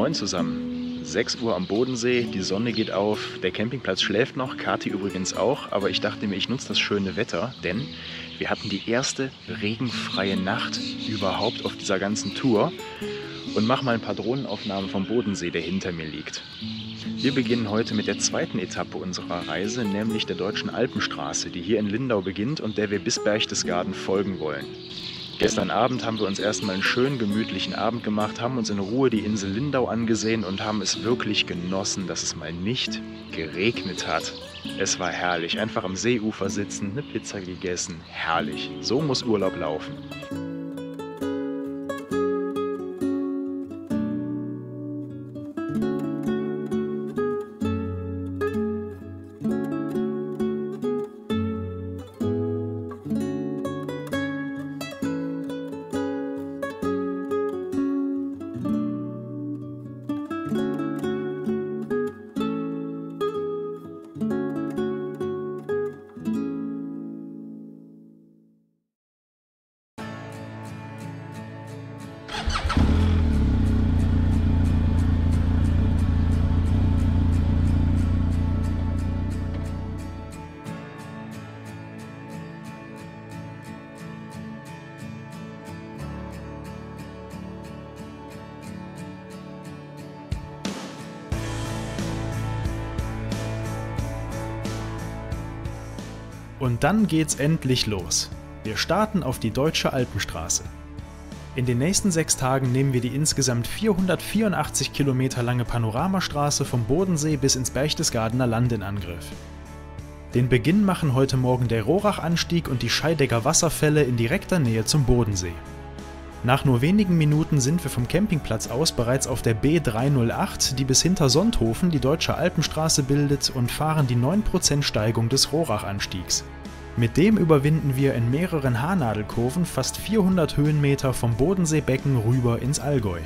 Moin zusammen. 6 Uhr am Bodensee, die Sonne geht auf, der Campingplatz schläft noch, Kathi übrigens auch, aber ich dachte mir, ich nutze das schöne Wetter, denn wir hatten die erste regenfreie Nacht überhaupt auf dieser ganzen Tour und mache mal ein paar Drohnenaufnahmen vom Bodensee, der hinter mir liegt. Wir beginnen heute mit der zweiten Etappe unserer Reise, nämlich der Deutschen Alpenstraße, die hier in Lindau beginnt und der wir bis Berchtesgaden folgen wollen. Gestern Abend haben wir uns erstmal einen schönen, gemütlichen Abend gemacht, haben uns in Ruhe die Insel Lindau angesehen und haben es wirklich genossen, dass es mal nicht geregnet hat. Es war herrlich, einfach am Seeufer sitzen, eine Pizza gegessen, herrlich. So muss Urlaub laufen. Und dann geht's endlich los. Wir starten auf die Deutsche Alpenstraße. In den nächsten 6 Tagen nehmen wir die insgesamt 484 Kilometer lange Panoramastraße vom Bodensee bis ins Berchtesgadener Land in Angriff. Den Beginn machen heute Morgen der Rohrachanstieg und die Scheidegger Wasserfälle in direkter Nähe zum Bodensee. Nach nur wenigen Minuten sind wir vom Campingplatz aus bereits auf der B308, die bis hinter Sonthofen die Deutsche Alpenstraße bildet, und fahren die 9% Steigung des Rohrachanstiegs. Mit dem überwinden wir in mehreren Haarnadelkurven fast 400 Höhenmeter vom Bodenseebecken rüber ins Allgäu.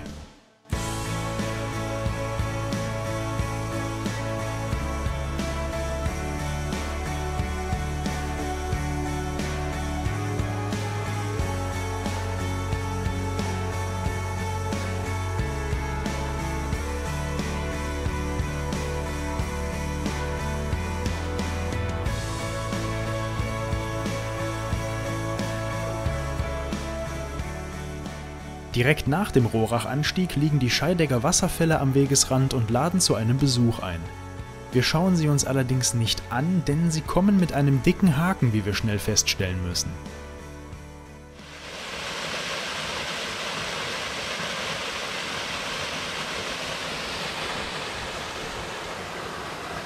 Direkt nach dem Rohrachanstieg liegen die Scheidegger Wasserfälle am Wegesrand und laden zu einem Besuch ein. Wir schauen sie uns allerdings nicht an, denn sie kommen mit einem dicken Haken, wie wir schnell feststellen müssen.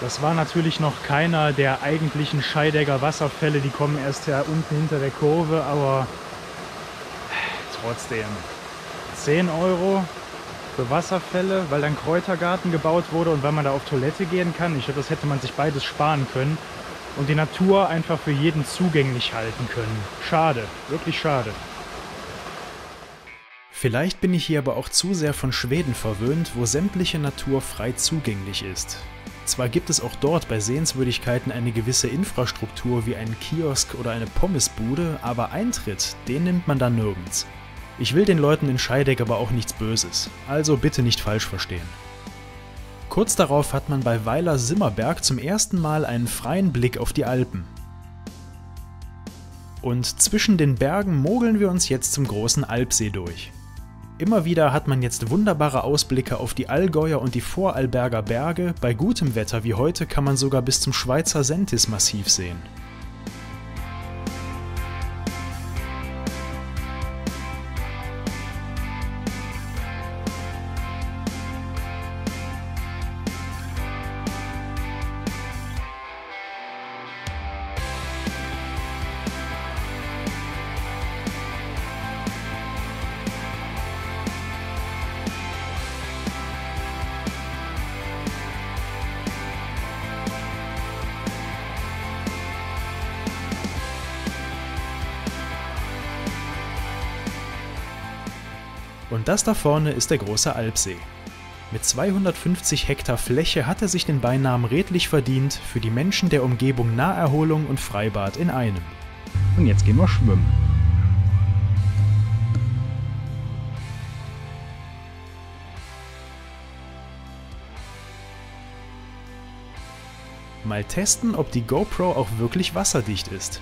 Das war natürlich noch keiner der eigentlichen Scheidegger Wasserfälle, die kommen erst ja unten hinter der Kurve, aber trotzdem. 10 € für Wasserfälle, weil dann Kräutergarten gebaut wurde und weil man da auf Toilette gehen kann. Ich glaube, das hätte man sich beides sparen können und die Natur einfach für jeden zugänglich halten können. Schade, wirklich schade. Vielleicht bin ich hier aber auch zu sehr von Schweden verwöhnt, wo sämtliche Natur frei zugänglich ist. Zwar gibt es auch dort bei Sehenswürdigkeiten eine gewisse Infrastruktur wie einen Kiosk oder eine Pommesbude, aber Eintritt, den nimmt man da nirgends. Ich will den Leuten in Scheidegg aber auch nichts Böses, also bitte nicht falsch verstehen. Kurz darauf hat man bei Weiler-Simmerberg zum ersten Mal einen freien Blick auf die Alpen. Und zwischen den Bergen mogeln wir uns jetzt zum großen Alpsee durch. Immer wieder hat man jetzt wunderbare Ausblicke auf die Allgäuer und die Vorarlberger Berge, bei gutem Wetter wie heute kann man sogar bis zum Schweizer Sentis-Massiv sehen. Und das da vorne ist der große Alpsee. Mit 250 Hektar Fläche hat er sich den Beinamen redlich verdient, für die Menschen der Umgebung Naherholung und Freibad in einem. Und jetzt gehen wir schwimmen. Mal testen, ob die GoPro auch wirklich wasserdicht ist.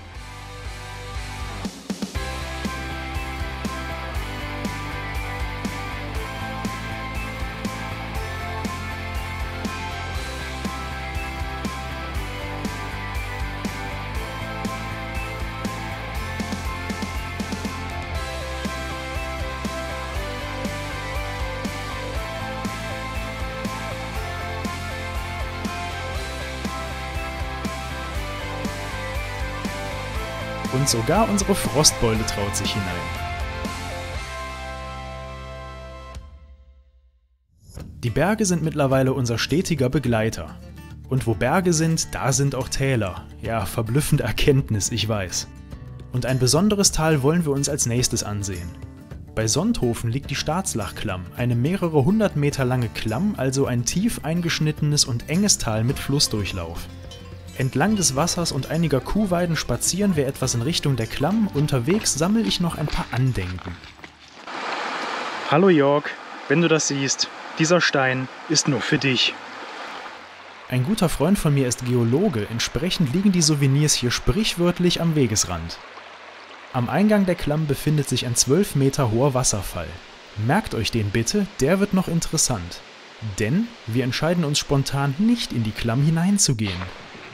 Und sogar unsere Frostbeule traut sich hinein. Die Berge sind mittlerweile unser stetiger Begleiter. Und wo Berge sind, da sind auch Täler. Ja, verblüffende Erkenntnis, ich weiß. Und ein besonderes Tal wollen wir uns als nächstes ansehen. Bei Sonthofen liegt die Staatslachklamm, eine mehrere hundert Meter lange Klamm, also ein tief eingeschnittenes und enges Tal mit Flussdurchlauf. Entlang des Wassers und einiger Kuhweiden spazieren wir etwas in Richtung der Klamm. Unterwegs sammle ich noch ein paar Andenken. Hallo Jörg, wenn du das siehst, dieser Stein ist nur für dich. Ein guter Freund von mir ist Geologe, entsprechend liegen die Souvenirs hier sprichwörtlich am Wegesrand. Am Eingang der Klamm befindet sich ein 12 Meter hoher Wasserfall. Merkt euch den bitte, der wird noch interessant. Denn wir entscheiden uns spontan nicht in die Klamm hineinzugehen.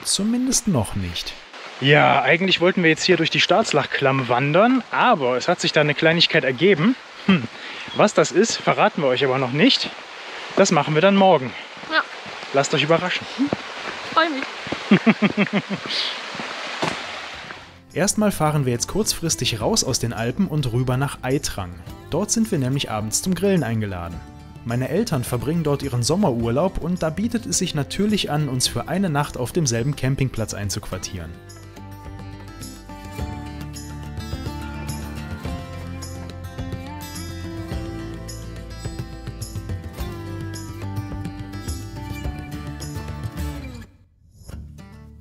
Zumindest noch nicht. Ja, eigentlich wollten wir jetzt hier durch die Staatslachklamm wandern, aber es hat sich da eine Kleinigkeit ergeben. Was das ist, verraten wir euch aber noch nicht. Das machen wir dann morgen. Ja. Lasst euch überraschen. Freue mich. Erstmal fahren wir jetzt kurzfristig raus aus den Alpen und rüber nach Eitrang. Dort sind wir nämlich abends zum Grillen eingeladen. Meine Eltern verbringen dort ihren Sommerurlaub und da bietet es sich natürlich an, uns für eine Nacht auf demselben Campingplatz einzuquartieren.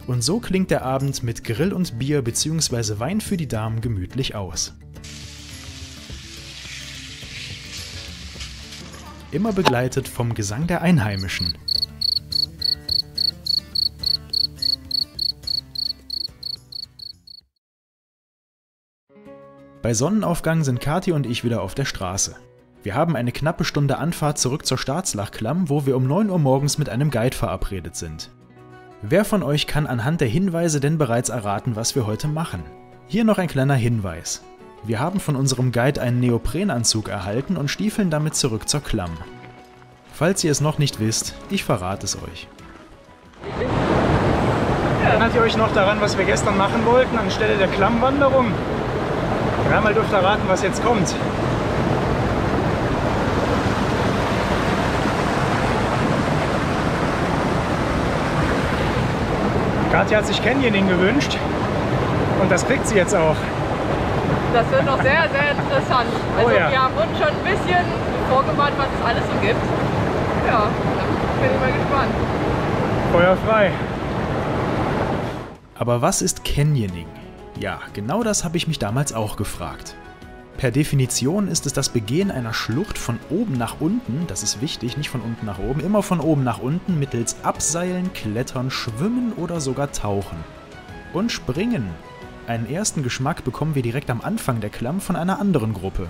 Und so klingt der Abend mit Grill und Bier bzw. Wein für die Damen gemütlich aus. Immer begleitet vom Gesang der Einheimischen. Bei Sonnenaufgang sind Kathi und ich wieder auf der Straße. Wir haben eine knappe Stunde Anfahrt zurück zur Staatslachklamm, wo wir um 9 Uhr morgens mit einem Guide verabredet sind. Wer von euch kann anhand der Hinweise denn bereits erraten, was wir heute machen? Hier noch ein kleiner Hinweis. Wir haben von unserem Guide einen Neoprenanzug erhalten und stiefeln damit zurück zur Klamm. Falls ihr es noch nicht wisst, ich verrate es euch. Erinnert ihr euch noch daran, was wir gestern machen wollten anstelle der Klammwanderung? Dreimal dürft ihr raten, was jetzt kommt. Katja hat sich Canyoning gewünscht und das kriegt sie jetzt auch. Das wird noch sehr, sehr interessant. Also ja. Wir haben uns schon ein bisschen vorgewarnt, was es alles so gibt. Ja, da bin ich mal gespannt. Feuer frei. Aber was ist Canyoning? Ja, genau das habe ich mich damals auch gefragt. Per Definition ist es das Begehen einer Schlucht von oben nach unten, das ist wichtig, nicht von unten nach oben, immer von oben nach unten mittels Abseilen, Klettern, Schwimmen oder sogar Tauchen. Und Springen. Einen ersten Geschmack bekommen wir direkt am Anfang der Klamm von einer anderen Gruppe.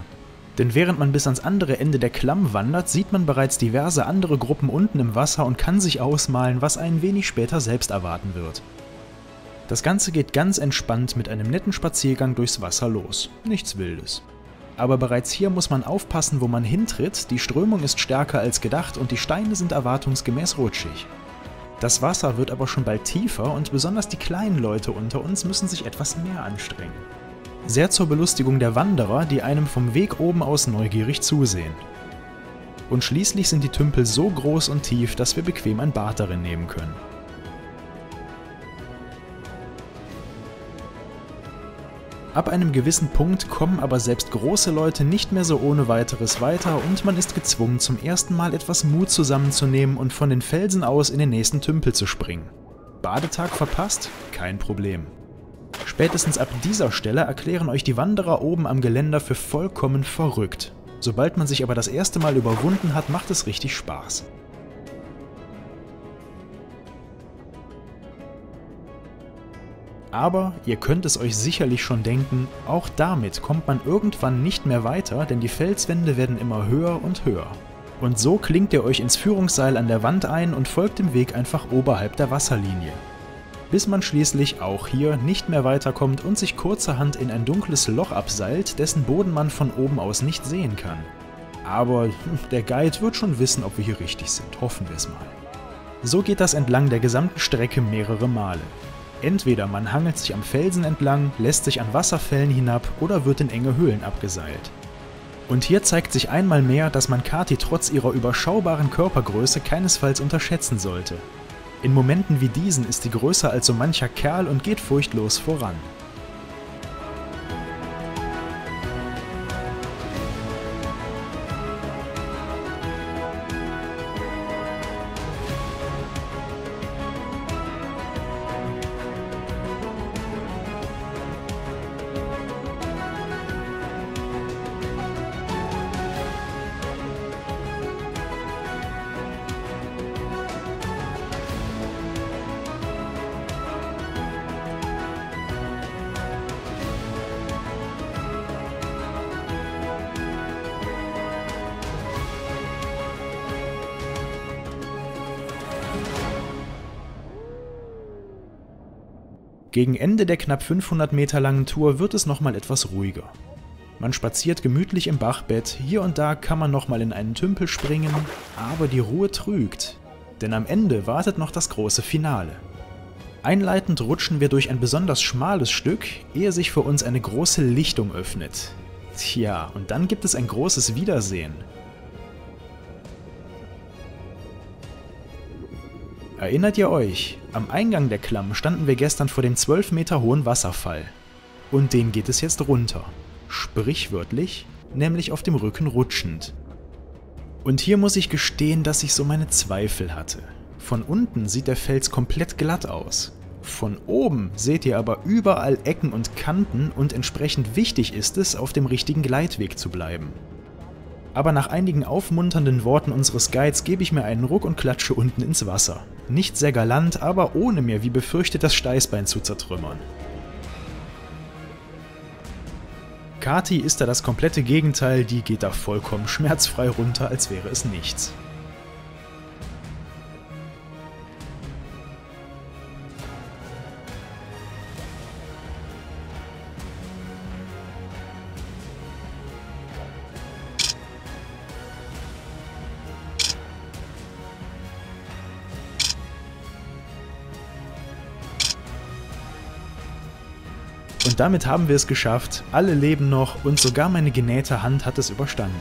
Denn während man bis ans andere Ende der Klamm wandert, sieht man bereits diverse andere Gruppen unten im Wasser und kann sich ausmalen, was einen wenig später selbst erwarten wird. Das Ganze geht ganz entspannt mit einem netten Spaziergang durchs Wasser los. Nichts Wildes. Aber bereits hier muss man aufpassen, wo man hintritt, die Strömung ist stärker als gedacht und die Steine sind erwartungsgemäß rutschig. Das Wasser wird aber schon bald tiefer und besonders die kleinen Leute unter uns müssen sich etwas mehr anstrengen. Sehr zur Belustigung der Wanderer, die einem vom Weg oben aus neugierig zusehen. Und schließlich sind die Tümpel so groß und tief, dass wir bequem ein Bad darin nehmen können. Ab einem gewissen Punkt kommen aber selbst große Leute nicht mehr so ohne weiteres weiter und man ist gezwungen, zum ersten Mal etwas Mut zusammenzunehmen und von den Felsen aus in den nächsten Tümpel zu springen. Badetag verpasst? Kein Problem. Spätestens ab dieser Stelle erklären euch die Wanderer oben am Geländer für vollkommen verrückt. Sobald man sich aber das erste Mal überwunden hat, macht es richtig Spaß. Aber ihr könnt es euch sicherlich schon denken, auch damit kommt man irgendwann nicht mehr weiter, denn die Felswände werden immer höher und höher. Und so klingt ihr euch ins Führungsseil an der Wand ein und folgt dem Weg einfach oberhalb der Wasserlinie. Bis man schließlich auch hier nicht mehr weiterkommt und sich kurzerhand in ein dunkles Loch abseilt, dessen Boden man von oben aus nicht sehen kann. Aber der Guide wird schon wissen, ob wir hier richtig sind, hoffen wir es mal. So geht das entlang der gesamten Strecke mehrere Male. Entweder man hangelt sich am Felsen entlang, lässt sich an Wasserfällen hinab oder wird in enge Höhlen abgeseilt. Und hier zeigt sich einmal mehr, dass man Kathi trotz ihrer überschaubaren Körpergröße keinesfalls unterschätzen sollte. In Momenten wie diesen ist sie größer als so mancher Kerl und geht furchtlos voran. Gegen Ende der knapp 500 Meter langen Tour wird es nochmal etwas ruhiger. Man spaziert gemütlich im Bachbett, hier und da kann man nochmal in einen Tümpel springen, aber die Ruhe trügt, denn am Ende wartet noch das große Finale. Einleitend rutschen wir durch ein besonders schmales Stück, ehe sich für uns eine große Lichtung öffnet. Tja, und dann gibt es ein großes Wiedersehen. Erinnert ihr euch? Am Eingang der Klamm standen wir gestern vor dem 12 Meter hohen Wasserfall. Und den geht es jetzt runter. Sprichwörtlich, nämlich auf dem Rücken rutschend. Und hier muss ich gestehen, dass ich so meine Zweifel hatte. Von unten sieht der Fels komplett glatt aus. Von oben seht ihr aber überall Ecken und Kanten und entsprechend wichtig ist es, auf dem richtigen Gleitweg zu bleiben. Aber nach einigen aufmunternden Worten unseres Guides gebe ich mir einen Ruck und klatsche unten ins Wasser. Nicht sehr galant, aber ohne mir wie befürchtet das Steißbein zu zertrümmern. Kathi ist da das komplette Gegenteil, die geht da vollkommen schmerzfrei runter, als wäre es nichts. Und damit haben wir es geschafft, alle leben noch und sogar meine genähte Hand hat es überstanden.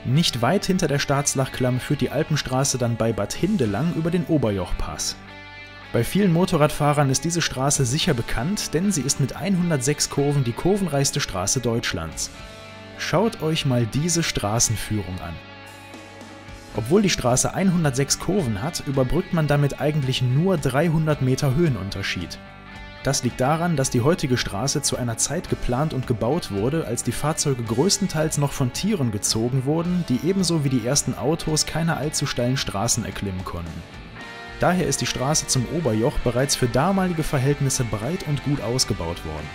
Nicht weit hinter der Staatslachklamm führt die Alpenstraße dann bei Bad Hindelang über den Oberjochpass. Bei vielen Motorradfahrern ist diese Straße sicher bekannt, denn sie ist mit 106 Kurven die kurvenreichste Straße Deutschlands. Schaut euch mal diese Straßenführung an. Obwohl die Straße 106 Kurven hat, überbrückt man damit eigentlich nur 300 Meter Höhenunterschied. Das liegt daran, dass die heutige Straße zu einer Zeit geplant und gebaut wurde, als die Fahrzeuge größtenteils noch von Tieren gezogen wurden, die ebenso wie die ersten Autos keine allzu steilen Straßen erklimmen konnten. Daher ist die Straße zum Oberjoch bereits für damalige Verhältnisse breit und gut ausgebaut worden.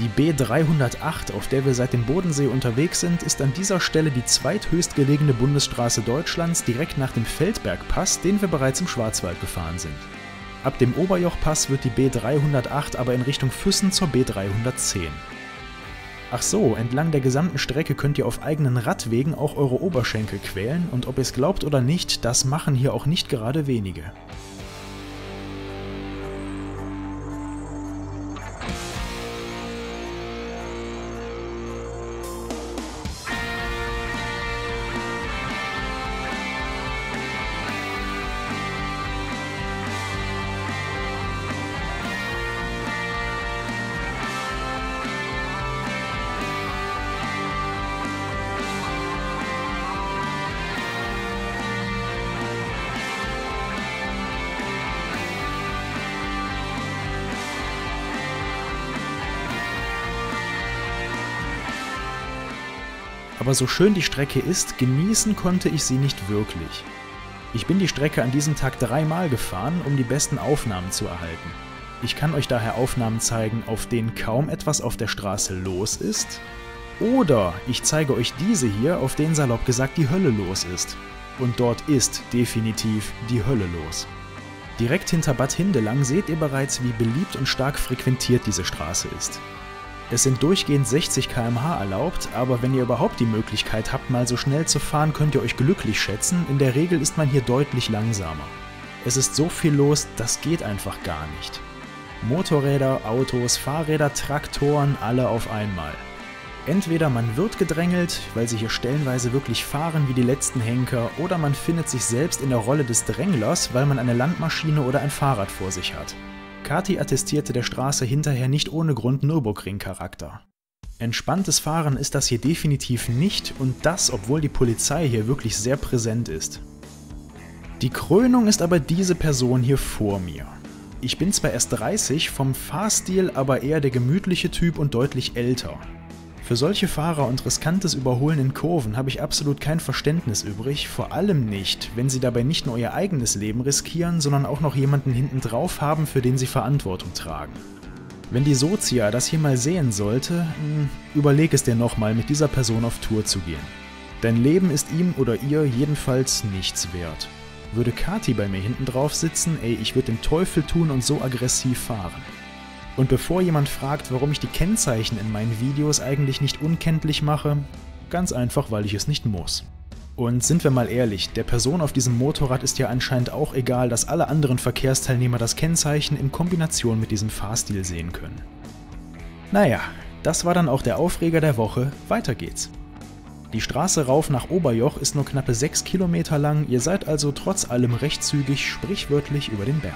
Die B308, auf der wir seit dem Bodensee unterwegs sind, ist an dieser Stelle die zweithöchstgelegene Bundesstraße Deutschlands direkt nach dem Feldbergpass, den wir bereits im Schwarzwald gefahren sind. Ab dem Oberjochpass wird die B308 aber in Richtung Füssen zur B310. Ach so, entlang der gesamten Strecke könnt ihr auf eigenen Radwegen auch eure Oberschenkel quälen und ob ihr es glaubt oder nicht, das machen hier auch nicht gerade wenige. Aber so schön die Strecke ist, genießen konnte ich sie nicht wirklich. Ich bin die Strecke an diesem Tag 3-mal gefahren, um die besten Aufnahmen zu erhalten. Ich kann euch daher Aufnahmen zeigen, auf denen kaum etwas auf der Straße los ist. Oder ich zeige euch diese hier, auf denen salopp gesagt die Hölle los ist. Und dort ist definitiv die Hölle los. Direkt hinter Bad Hindelang seht ihr bereits, wie beliebt und stark frequentiert diese Straße ist. Es sind durchgehend 60 km/h erlaubt, aber wenn ihr überhaupt die Möglichkeit habt, mal so schnell zu fahren, könnt ihr euch glücklich schätzen. In der Regel ist man hier deutlich langsamer. Es ist so viel los, das geht einfach gar nicht. Motorräder, Autos, Fahrräder, Traktoren, alle auf einmal. Entweder man wird gedrängelt, weil sie hier stellenweise wirklich fahren wie die letzten Henker, oder man findet sich selbst in der Rolle des Dränglers, weil man eine Landmaschine oder ein Fahrrad vor sich hat. Kati attestierte der Straße hinterher nicht ohne Grund Nürburgring-Charakter. Entspanntes Fahren ist das hier definitiv nicht, und das, obwohl die Polizei hier wirklich sehr präsent ist. Die Krönung ist aber diese Person hier vor mir. Ich bin zwar erst 30, vom Fahrstil aber eher der gemütliche Typ und deutlich älter. Für solche Fahrer und riskantes Überholen in Kurven habe ich absolut kein Verständnis übrig, vor allem nicht, wenn sie dabei nicht nur ihr eigenes Leben riskieren, sondern auch noch jemanden hinten drauf haben, für den sie Verantwortung tragen. Wenn die Sozia das hier mal sehen sollte, überleg es dir nochmal, mit dieser Person auf Tour zu gehen. Dein Leben ist ihm oder ihr jedenfalls nichts wert. Würde Kati bei mir hinten drauf sitzen, ey, ich würde den Teufel tun und so aggressiv fahren. Und bevor jemand fragt, warum ich die Kennzeichen in meinen Videos eigentlich nicht unkenntlich mache, ganz einfach, weil ich es nicht muss. Und sind wir mal ehrlich, der Person auf diesem Motorrad ist ja anscheinend auch egal, dass alle anderen Verkehrsteilnehmer das Kennzeichen in Kombination mit diesem Fahrstil sehen können. Naja, das war dann auch der Aufreger der Woche, weiter geht's. Die Straße rauf nach Oberjoch ist nur knappe 6 Kilometer lang, ihr seid also trotz allem recht zügig, sprichwörtlich über den Berg.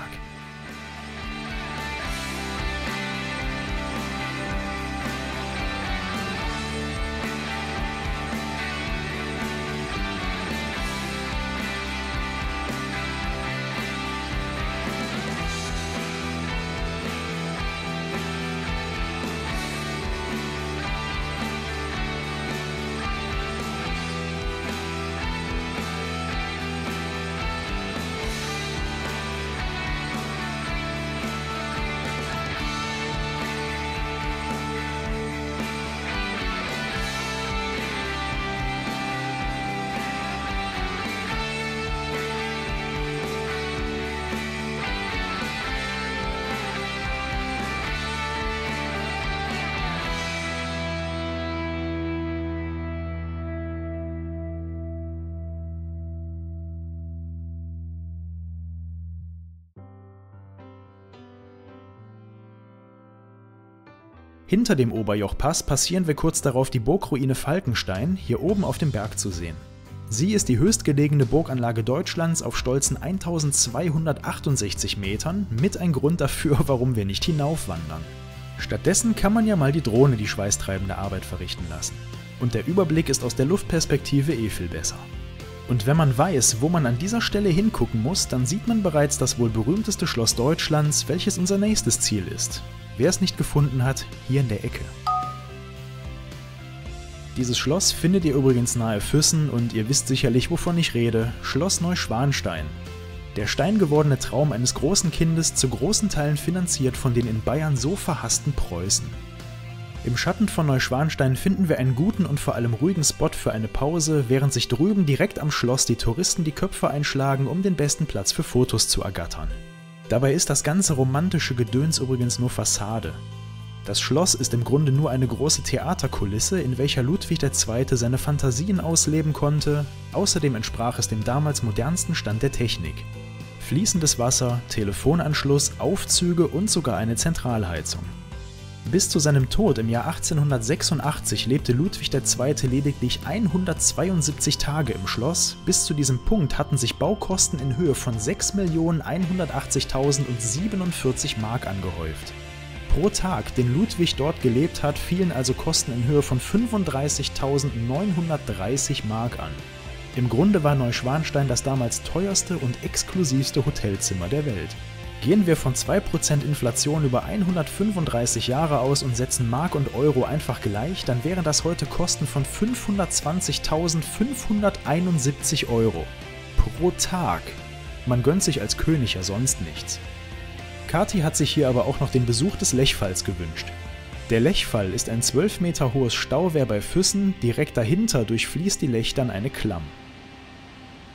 Hinter dem Oberjochpass passieren wir kurz darauf die Burgruine Falkenstein, hier oben auf dem Berg zu sehen. Sie ist die höchstgelegene Burganlage Deutschlands auf stolzen 1268 Metern, mit ein Grund dafür, warum wir nicht hinaufwandern. Stattdessen kann man ja mal die Drohne die schweißtreibende Arbeit verrichten lassen. Und der Überblick ist aus der Luftperspektive eh viel besser. Und wenn man weiß, wo man an dieser Stelle hingucken muss, dann sieht man bereits das wohl berühmteste Schloss Deutschlands, welches unser nächstes Ziel ist. Wer es nicht gefunden hat, hier in der Ecke. Dieses Schloss findet ihr übrigens nahe Füssen und ihr wisst sicherlich, wovon ich rede, Schloss Neuschwanstein. Der steingewordene Traum eines großen Kindes, zu großen Teilen finanziert von den in Bayern so verhassten Preußen. Im Schatten von Neuschwanstein finden wir einen guten und vor allem ruhigen Spot für eine Pause, während sich drüben direkt am Schloss die Touristen die Köpfe einschlagen, um den besten Platz für Fotos zu ergattern. Dabei ist das ganze romantische Gedöns übrigens nur Fassade. Das Schloss ist im Grunde nur eine große Theaterkulisse, in welcher Ludwig II. Seine Fantasien ausleben konnte, außerdem entsprach es dem damals modernsten Stand der Technik. Fließendes Wasser, Telefonanschluss, Aufzüge und sogar eine Zentralheizung. Bis zu seinem Tod im Jahr 1886 lebte Ludwig II. Lediglich 172 Tage im Schloss. Bis zu diesem Punkt hatten sich Baukosten in Höhe von 6.180.047 Mark angehäuft. Pro Tag, den Ludwig dort gelebt hat, fielen also Kosten in Höhe von 35.930 Mark an. Im Grunde war Neuschwanstein das damals teuerste und exklusivste Hotelzimmer der Welt. Gehen wir von 2% Inflation über 135 Jahre aus und setzen Mark und Euro einfach gleich, dann wären das heute Kosten von 520.571 Euro. Pro Tag. Man gönnt sich als König ja sonst nichts. Kati hat sich hier aber auch noch den Besuch des Lechfalls gewünscht. Der Lechfall ist ein 12 Meter hohes Stauwehr bei Füssen, direkt dahinter durchfließt die Lech dann eine Klamm.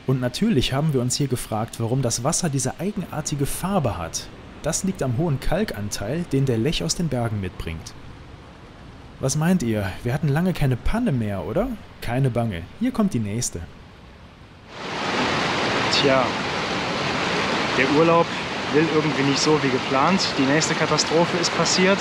Und natürlich haben wir uns hier gefragt, warum das Wasser diese eigenartige Farbe hat. Das liegt am hohen Kalkanteil, den der Lech aus den Bergen mitbringt. Was meint ihr? Wir hatten lange keine Panne mehr, oder? Keine Bange, hier kommt die nächste. Tja, der Urlaub will irgendwie nicht so wie geplant. Die nächste Katastrophe ist passiert.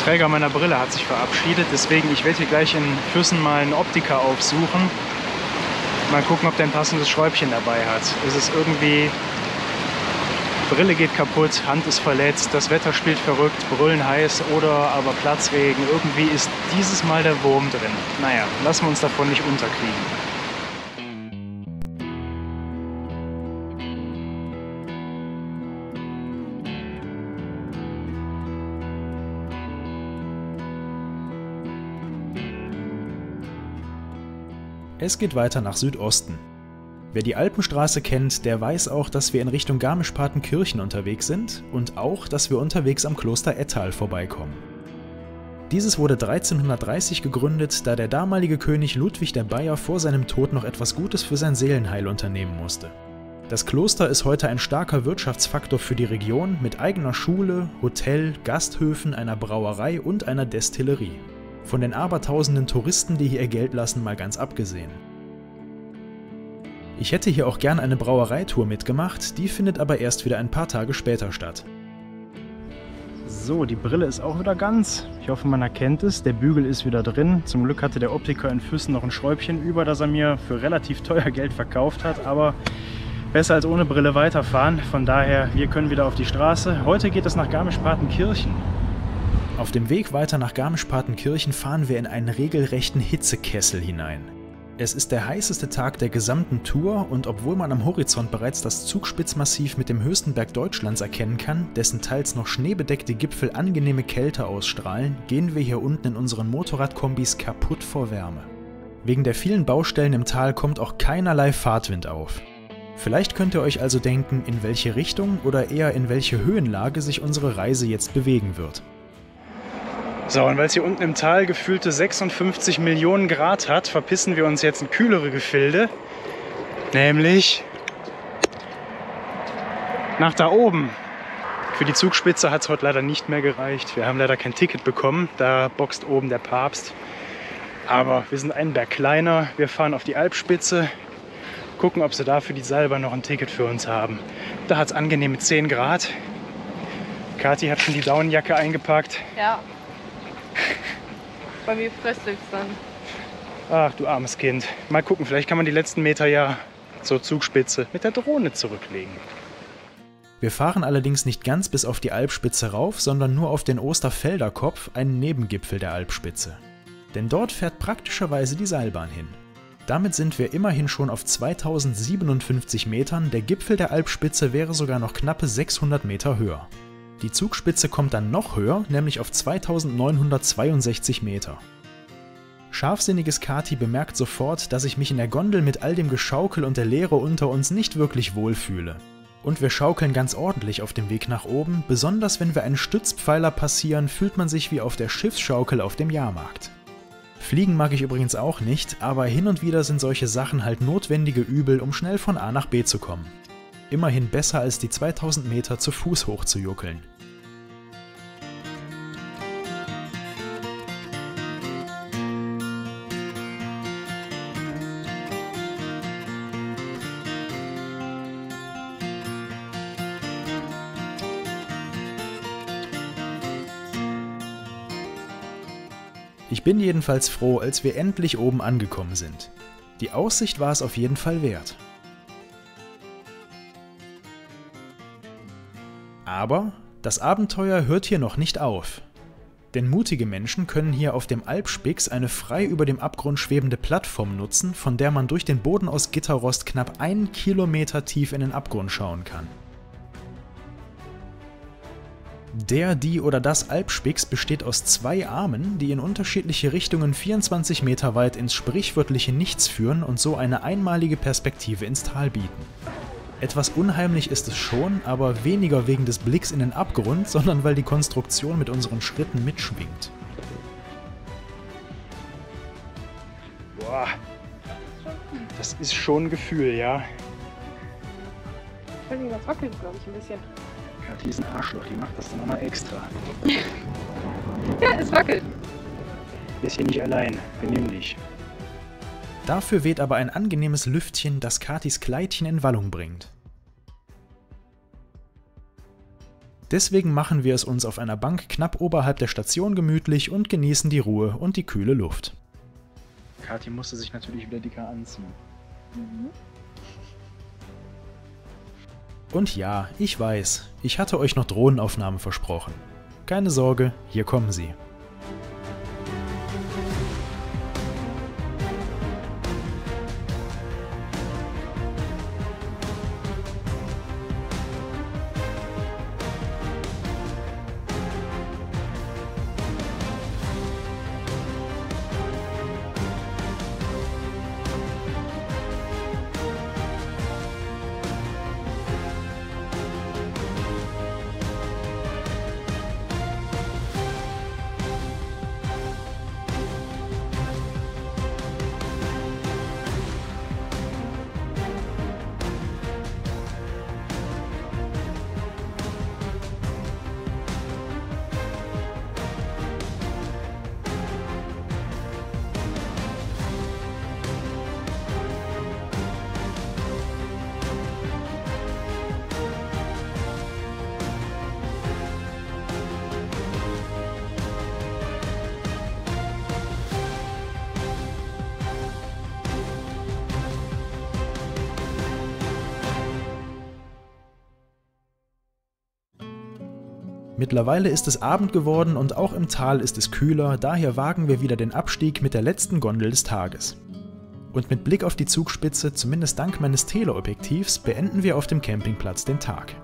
Der Träger meiner Brille hat sich verabschiedet, deswegen ich werde hier gleich in Füssen mal einen Optiker aufsuchen. Mal gucken, ob der ein passendes Schräubchen dabei hat. Es ist irgendwie... Brille geht kaputt, Hand ist verletzt, das Wetter spielt verrückt, brüllen heiß oder aber Platzregen. Irgendwie ist dieses Mal der Wurm drin. Naja, lassen wir uns davon nicht unterkriegen. Es geht weiter nach Südosten. Wer die Alpenstraße kennt, der weiß auch, dass wir in Richtung Garmisch-Partenkirchen unterwegs sind und auch, dass wir unterwegs am Kloster Ettal vorbeikommen. Dieses wurde 1330 gegründet, da der damalige König Ludwig der Bayer vor seinem Tod noch etwas Gutes für sein Seelenheil unternehmen musste. Das Kloster ist heute ein starker Wirtschaftsfaktor für die Region mit eigener Schule, Hotel, Gasthöfen, einer Brauerei und einer Destillerie. Von den abertausenden Touristen, die hier ihr Geld lassen, mal ganz abgesehen. Ich hätte hier auch gern eine Brauereitour mitgemacht, die findet aber erst wieder ein paar Tage später statt. So, die Brille ist auch wieder ganz. Ich hoffe, man erkennt es. Der Bügel ist wieder drin. Zum Glück hatte der Optiker in Füssen noch ein Schräubchen über, das er mir für relativ teuer Geld verkauft hat. Aber besser als ohne Brille weiterfahren. Von daher, wir können wieder auf die Straße. Heute geht es nach Garmisch-Partenkirchen. Auf dem Weg weiter nach Garmisch-Partenkirchen fahren wir in einen regelrechten Hitzekessel hinein. Es ist der heißeste Tag der gesamten Tour und obwohl man am Horizont bereits das Zugspitzmassiv mit dem höchsten Berg Deutschlands erkennen kann, dessen teils noch schneebedeckte Gipfel angenehme Kälte ausstrahlen, gehen wir hier unten in unseren Motorradkombis kaputt vor Wärme. Wegen der vielen Baustellen im Tal kommt auch keinerlei Fahrtwind auf. Vielleicht könnt ihr euch also denken, in welche Richtung oder eher in welche Höhenlage sich unsere Reise jetzt bewegen wird. So, und weil es hier unten im Tal gefühlte 56 Millionen Grad hat, verpissen wir uns jetzt in kühlere Gefilde, nämlich nach da oben. Für die Zugspitze hat es heute leider nicht mehr gereicht. Wir haben leider kein Ticket bekommen, da boxt oben der Papst. Aber wir sind einen Berg kleiner, wir fahren auf die Alpspitze, gucken, ob sie da für die Salber noch ein Ticket für uns haben. Da hat es angenehme 10 Grad. Kathi hat schon die Daunenjacke eingepackt. Ja. Bei mir fröstelt es dann. Ach, du armes Kind. Mal gucken, vielleicht kann man die letzten Meter ja zur Zugspitze mit der Drohne zurücklegen. Wir fahren allerdings nicht ganz bis auf die Alpspitze rauf, sondern nur auf den Osterfelder Kopf, einen Nebengipfel der Alpspitze. Denn dort fährt praktischerweise die Seilbahn hin. Damit sind wir immerhin schon auf 2057 Metern, der Gipfel der Alpspitze wäre sogar noch knappe 600 Meter höher. Die Zugspitze kommt dann noch höher, nämlich auf 2962 Meter. Scharfsinniges Kathi bemerkt sofort, dass ich mich in der Gondel mit all dem Geschaukel und der Leere unter uns nicht wirklich wohlfühle. Und wir schaukeln ganz ordentlich auf dem Weg nach oben, besonders wenn wir einen Stützpfeiler passieren, fühlt man sich wie auf der Schiffsschaukel auf dem Jahrmarkt. Fliegen mag ich übrigens auch nicht, aber hin und wieder sind solche Sachen halt notwendige Übel, um schnell von A nach B zu kommen. Immerhin besser als die 2000 Meter zu Fuß hochzujuckeln. Ich bin jedenfalls froh, als wir endlich oben angekommen sind. Die Aussicht war es auf jeden Fall wert. Aber das Abenteuer hört hier noch nicht auf. Denn mutige Menschen können hier auf dem Alpspix eine frei über dem Abgrund schwebende Plattform nutzen, von der man durch den Boden aus Gitterrost knapp 1 Kilometer tief in den Abgrund schauen kann. Die oder das Alpspix besteht aus 2 Armen, die in unterschiedliche Richtungen 24 Meter weit ins sprichwörtliche Nichts führen und so eine einmalige Perspektive ins Tal bieten. Etwas unheimlich ist es schon, aber weniger wegen des Blicks in den Abgrund, sondern weil die Konstruktion mit unseren Schritten mitschwingt. Boah, das ist schon ein Gefühl, ja. Ich weiß nicht, das wackelt, glaube ich, ein bisschen. Kathi ist ein Arschloch, die macht das dann nochmal extra. Ja, es wackelt. Ist hier nicht allein, benimm dich. Dafür weht aber ein angenehmes Lüftchen, das Kathis Kleidchen in Wallung bringt. Deswegen machen wir es uns auf einer Bank knapp oberhalb der Station gemütlich und genießen die Ruhe und die kühle Luft. Kathi musste sich natürlich wieder dicker anziehen. Und ja, ich weiß, ich hatte euch noch Drohnenaufnahmen versprochen. Keine Sorge, hier kommen sie. Mittlerweile ist es Abend geworden und auch im Tal ist es kühler, daher wagen wir wieder den Abstieg mit der letzten Gondel des Tages. Und mit Blick auf die Zugspitze, zumindest dank meines Teleobjektivs, beenden wir auf dem Campingplatz den Tag.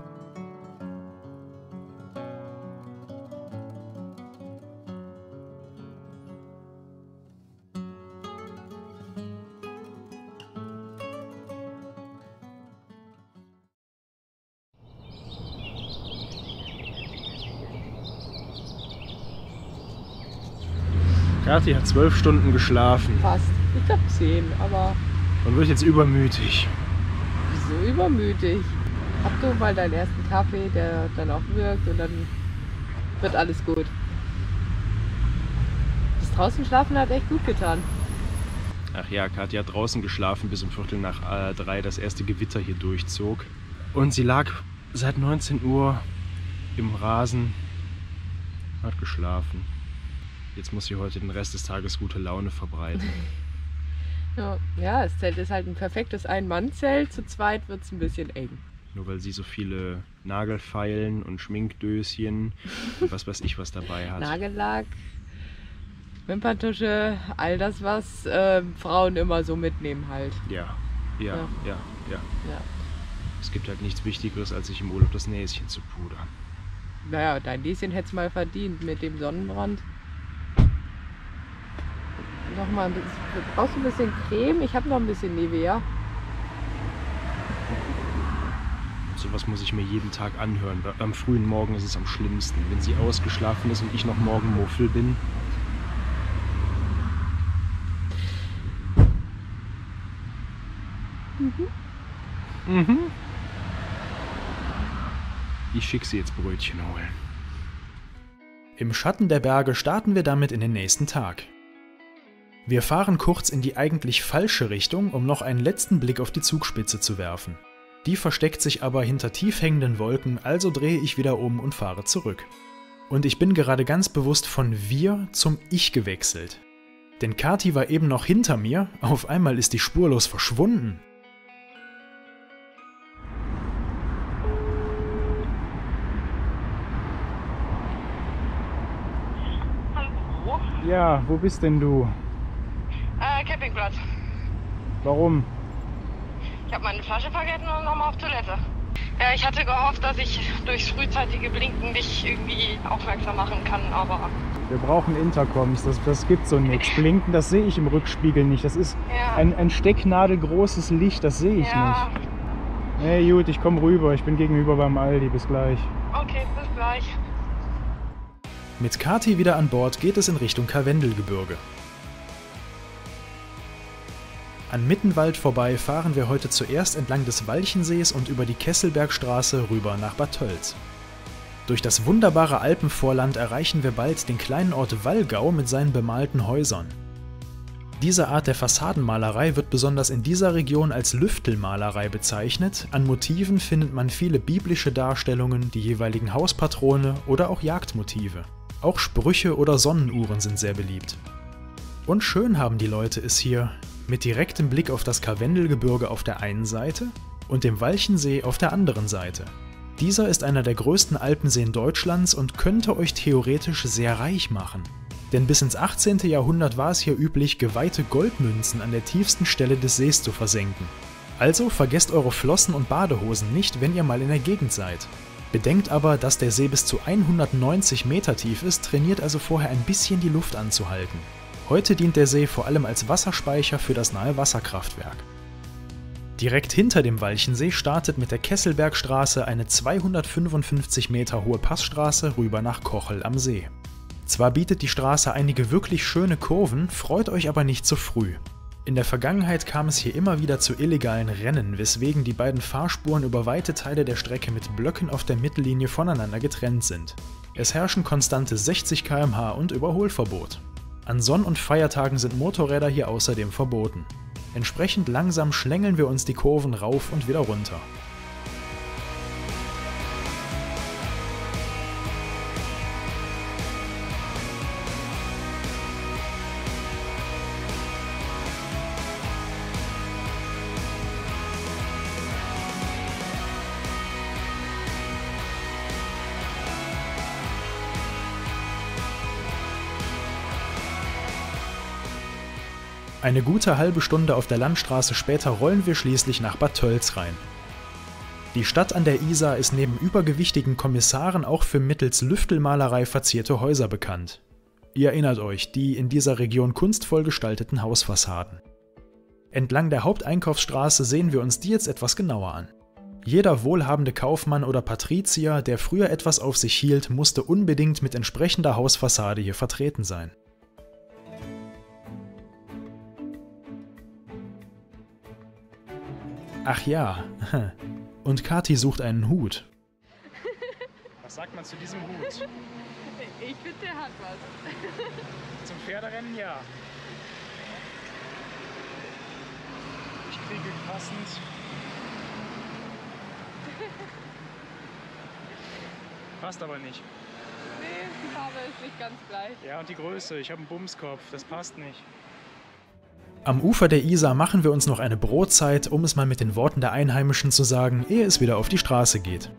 Kathi hat 12 Stunden geschlafen Fast. Ich glaube 10, aber und wird jetzt übermütig. wieso übermütig? Hab du mal deinen ersten Kaffee, der dann auch wirkt und dann wird alles gut. Das draußen schlafen hat echt gut getan. Ach ja, Kathi hat draußen geschlafen, bis um 2:45 das erste Gewitter hier durchzog. Und sie lag seit 19 Uhr im Rasen, hat geschlafen. Jetzt muss sie heute den Rest des Tages gute Laune verbreiten. Ja, das Zelt ist halt ein perfektes Ein-Mann-Zelt. Zu zweit wird es ein bisschen eng. Nur weil sie so viele Nagelfeilen und Schminkdöschen und was weiß ich was dabei hat. Nagellack, Wimperntusche, all das, was Frauen immer so mitnehmen halt. Ja. Ja. Es gibt halt nichts Wichtigeres, als sich im Urlaub das Näschen zu pudern. Naja, dein Näschen hätte es mal verdient mit dem Sonnenbrand. Noch mal ein bisschen, brauchst du ein bisschen Creme? Ich habe noch ein bisschen Nivea. Sowas muss ich mir jeden Tag anhören. Am frühen Morgen ist es am schlimmsten. Wenn sie ausgeschlafen ist und ich noch Morgenmuffel bin. Ich schicke sie jetzt Brötchen holen. Im Schatten der Berge starten wir damit in den nächsten Tag. Wir fahren kurz in die eigentlich falsche Richtung, um noch einen letzten Blick auf die Zugspitze zu werfen. Die versteckt sich aber hinter tief hängenden Wolken, also drehe ich wieder um und fahre zurück. Und ich bin gerade ganz bewusst von wir zum Ich gewechselt. Denn Kathi war eben noch hinter mir, auf einmal ist die spurlos verschwunden. Ja, wo bist denn du? Campingplatz. Warum? Ich habe meine Flasche vergessen und nochmal auf Toilette. Ja, ich hatte gehofft, dass ich durchs frühzeitige Blinken dich irgendwie aufmerksam machen kann, aber... Wir brauchen Intercoms, das gibt so nichts. Blinken, das sehe ich im Rückspiegel nicht. Das ist Ja. ein stecknadelgroßes Licht, das sehe ich Ja, nicht. Hey gut, ich komme rüber, ich bin gegenüber beim Aldi, bis gleich. okay, bis gleich. Mit Kati wieder an Bord geht es in Richtung Karwendelgebirge. An Mittenwald vorbei fahren wir heute zuerst entlang des Walchensees und über die Kesselbergstraße rüber nach Bad Tölz. Durch das wunderbare Alpenvorland erreichen wir bald den kleinen Ort Wallgau mit seinen bemalten Häusern. Diese Art der Fassadenmalerei wird besonders in dieser Region als Lüftelmalerei bezeichnet. An Motiven findet man viele biblische Darstellungen, die jeweiligen Hauspatrone oder auch Jagdmotive. Auch Sprüche oder Sonnenuhren sind sehr beliebt. Und schön haben die Leute es hier, mit direktem Blick auf das Karwendelgebirge auf der einen Seite und dem Walchensee auf der anderen Seite. Dieser ist einer der größten Alpenseen Deutschlands und könnte euch theoretisch sehr reich machen. Denn bis ins 18. Jahrhundert war es hier üblich, geweihte Goldmünzen an der tiefsten Stelle des Sees zu versenken. Also vergesst eure Flossen und Badehosen nicht, wenn ihr mal in der Gegend seid. Bedenkt aber, dass der See bis zu 190 Meter tief ist, trainiert also vorher ein bisschen die Luft anzuhalten. Heute dient der See vor allem als Wasserspeicher für das nahe Wasserkraftwerk. Direkt hinter dem Walchensee startet mit der Kesselbergstraße eine 255 Meter hohe Passstraße rüber nach Kochel am See. Zwar bietet die Straße einige wirklich schöne Kurven, freut euch aber nicht zu früh. In der Vergangenheit kam es hier immer wieder zu illegalen Rennen, weswegen die beiden Fahrspuren über weite Teile der Strecke mit Blöcken auf der Mittellinie voneinander getrennt sind. Es herrschen konstante 60 km/h und Überholverbot. An Sonn- und Feiertagen sind Motorräder hier außerdem verboten. Entsprechend langsam schlängeln wir uns die Kurven rauf und wieder runter. Eine gute halbe Stunde auf der Landstraße später rollen wir schließlich nach Bad Tölz rein. Die Stadt an der Isar ist neben übergewichtigen Kommissaren auch für mittels Lüftelmalerei verzierte Häuser bekannt. Ihr erinnert euch, die in dieser Region kunstvoll gestalteten Hausfassaden. Entlang der Haupteinkaufsstraße sehen wir uns die jetzt etwas genauer an. Jeder wohlhabende Kaufmann oder Patrizier, der früher etwas auf sich hielt, musste unbedingt mit entsprechender Hausfassade hier vertreten sein. Ach ja, und Kati sucht einen Hut. Was sagt man zu diesem Hut? Ich finde, der hat was. Zum Pferderennen ja. Ich kriege passend. Passt aber nicht. Nee, die Farbe ist nicht ganz gleich. Ja, und die Größe. Ich habe einen Bumskopf. Das passt nicht. Am Ufer der Isar machen wir uns noch eine Brotzeit, um es mal mit den Worten der Einheimischen zu sagen, ehe es wieder auf die Straße geht.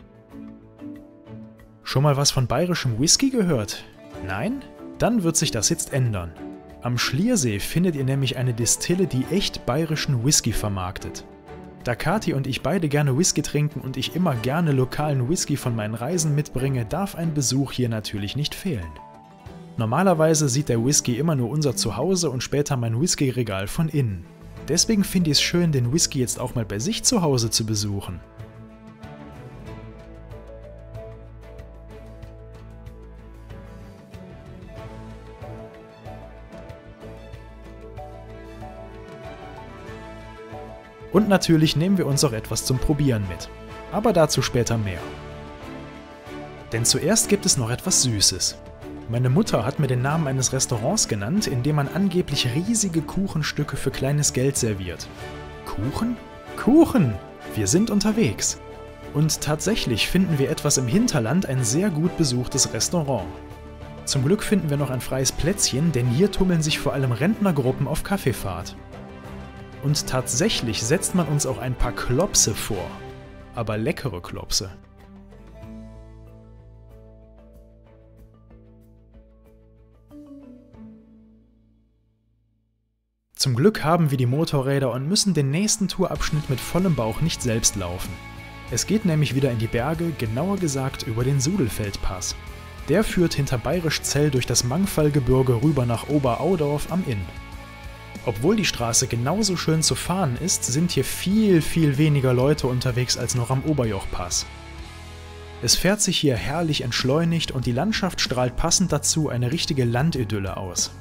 Schon mal was von bayerischem Whisky gehört? Nein? Dann wird sich das jetzt ändern. Am Schliersee findet ihr nämlich eine Distille, die echt bayerischen Whisky vermarktet. Da Kati und ich beide gerne Whisky trinken und ich immer gerne lokalen Whisky von meinen Reisen mitbringe, darf ein Besuch hier natürlich nicht fehlen. Normalerweise sieht der Whisky immer nur unser Zuhause und später mein Whiskyregal von innen. Deswegen finde ich es schön, den Whisky jetzt auch mal bei sich zu Hause zu besuchen. Und natürlich nehmen wir uns auch etwas zum Probieren mit. Aber dazu später mehr. Denn zuerst gibt es noch etwas Süßes. Meine Mutter hat mir den Namen eines Restaurants genannt, in dem man angeblich riesige Kuchenstücke für kleines Geld serviert. Kuchen? Kuchen! Wir sind unterwegs. Und tatsächlich finden wir etwas im Hinterland ein sehr gut besuchtes Restaurant. Zum Glück finden wir noch ein freies Plätzchen, denn hier tummeln sich vor allem Rentnergruppen auf Kaffeefahrt. Und tatsächlich setzt man uns auch ein paar Klopse vor. Aber leckere Klopse. Zum Glück haben wir die Motorräder und müssen den nächsten Tourabschnitt mit vollem Bauch nicht selbst laufen. Es geht nämlich wieder in die Berge, genauer gesagt über den Sudelfeldpass. Der führt hinter Bayrischzell durch das Mangfallgebirge rüber nach Oberaudorf am Inn. Obwohl die Straße genauso schön zu fahren ist, sind hier viel weniger Leute unterwegs als noch am Oberjochpass. Es fährt sich hier herrlich entschleunigt und die Landschaft strahlt passend dazu eine richtige Landidylle aus.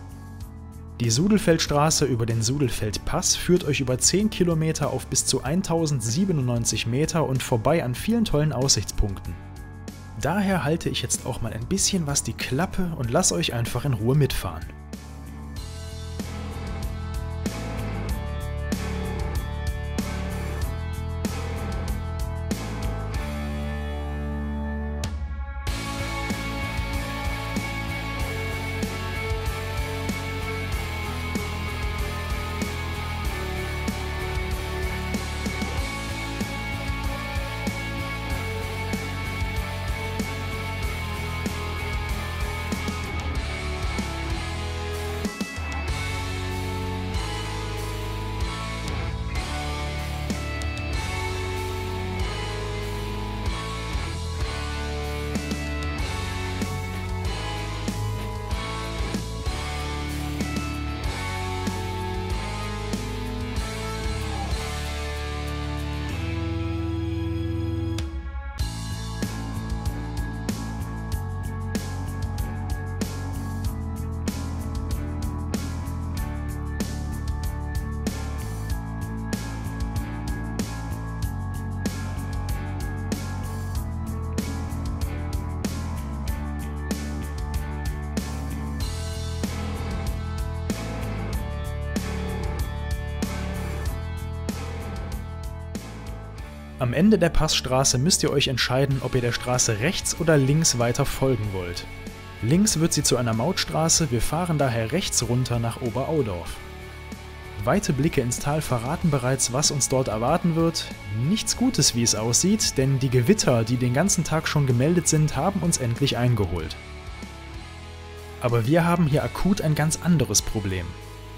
Die Sudelfeldstraße über den Sudelfeldpass führt euch über 10 Kilometer auf bis zu 1097 Meter und vorbei an vielen tollen Aussichtspunkten. Daher halte ich jetzt auch mal ein bisschen was die Klappe und lasse euch einfach in Ruhe mitfahren. Am Ende der Passstraße müsst ihr euch entscheiden, ob ihr der Straße rechts oder links weiter folgen wollt. Links wird sie zu einer Mautstraße, wir fahren daher rechts runter nach Oberaudorf. Weite Blicke ins Tal verraten bereits, was uns dort erwarten wird. Nichts Gutes, wie es aussieht, denn die Gewitter, die den ganzen Tag schon gemeldet sind, haben uns endlich eingeholt. Aber wir haben hier akut ein ganz anderes Problem.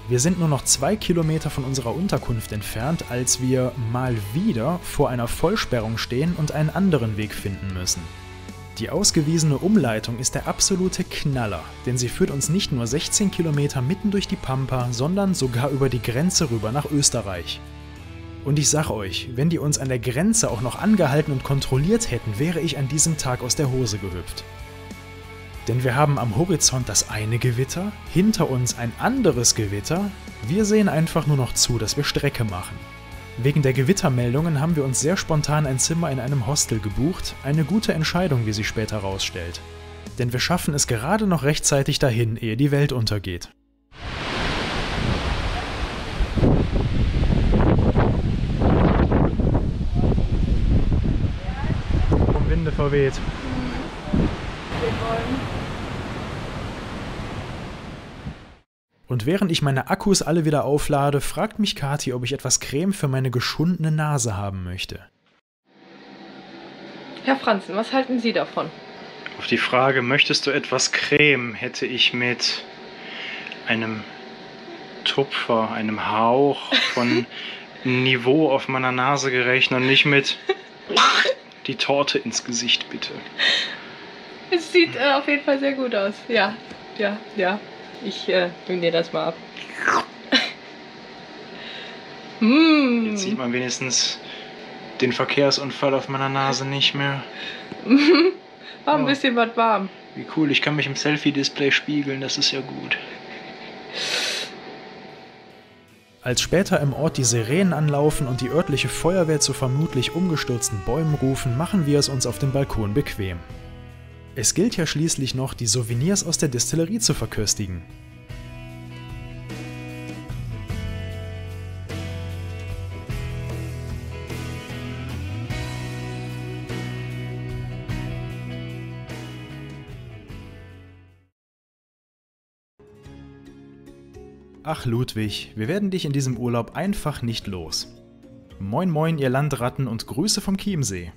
Wir sind nur noch 2 Kilometer von unserer Unterkunft entfernt, als wir mal wieder vor einer Vollsperrung stehen und einen anderen Weg finden müssen. Die ausgewiesene Umleitung ist der absolute Knaller, denn sie führt uns nicht nur 16 Kilometer mitten durch die Pampa, sondern sogar über die Grenze rüber nach Österreich. Und ich sag euch, wenn die uns an der Grenze auch noch angehalten und kontrolliert hätten, wäre ich an diesem Tag aus der Hose gehüpft. Denn wir haben am Horizont das eine Gewitter, hinter uns ein anderes Gewitter, wir sehen einfach nur noch zu, dass wir Strecke machen. Wegen der Gewittermeldungen haben wir uns sehr spontan ein Zimmer in einem Hostel gebucht, eine gute Entscheidung, wie sich später herausstellt. Denn wir schaffen es gerade noch rechtzeitig dahin, ehe die Welt untergeht. Vom Winde verweht. Und während ich meine Akkus alle wieder auflade, fragt mich Kathi, ob ich etwas Creme für meine geschundene Nase haben möchte. Herr Franzen, was halten Sie davon? Auf die Frage, möchtest du etwas Creme, hätte ich mit einem Tupfer, einem Hauch von Niveau auf meiner Nase gerechnet und nicht mit die Torte ins Gesicht, bitte. Es sieht auf jeden Fall sehr gut aus. Ja. Ich nehme dir das mal ab. Jetzt sieht man wenigstens den Verkehrsunfall auf meiner Nase nicht mehr. War ein bisschen was warm. Wie cool, ich kann mich im Selfie-Display spiegeln, das ist ja gut. Als später im Ort die Sirenen anlaufen und die örtliche Feuerwehr zu vermutlich umgestürzten Bäumen rufen, machen wir es uns auf dem Balkon bequem. Es gilt ja schließlich noch, die Souvenirs aus der Destillerie zu verköstigen. Ach Ludwig, wir werden dich in diesem Urlaub einfach nicht los. Moin moin ihr Landratten und Grüße vom Chiemsee.